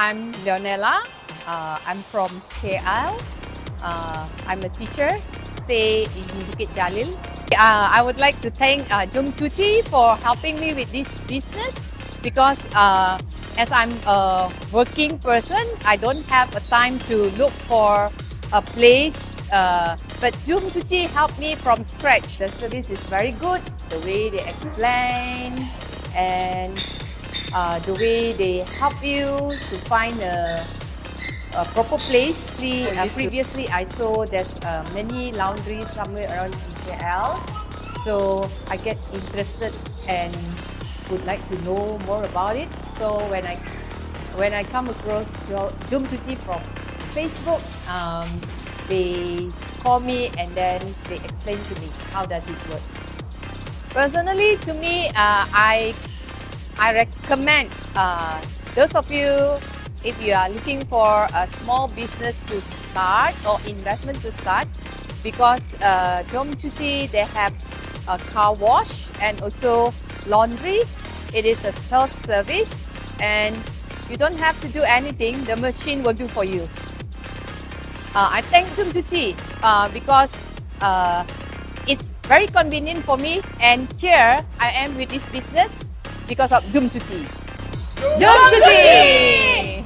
I'm Leonella. I'm from KL. I'm a teacher, stay in Bukit Jalil. I would like to thank JOMCUCI for helping me with this business because as I'm a working person, I don't have a time to look for a place. But JOMCUCI helped me from scratch. The service is very good. The way they explain and the way they help you to find a proper place. Previously, I saw there's many laundries somewhere around KL. So I get interested and would like to know more about it. So when I come across JOMCUCI from Facebook, they call me and then they explain to me how does it work. Personally, to me, I recommend those of you, if you are looking for a small business to start or investment to start, because JOMCUCI, they have a car wash and also laundry. It is a self-service and you don't have to do anything. The machine will do for you. I thank JOMCUCI because it's very convenient for me, and here I am with this business because of JOMCUCI. JOMCUCI!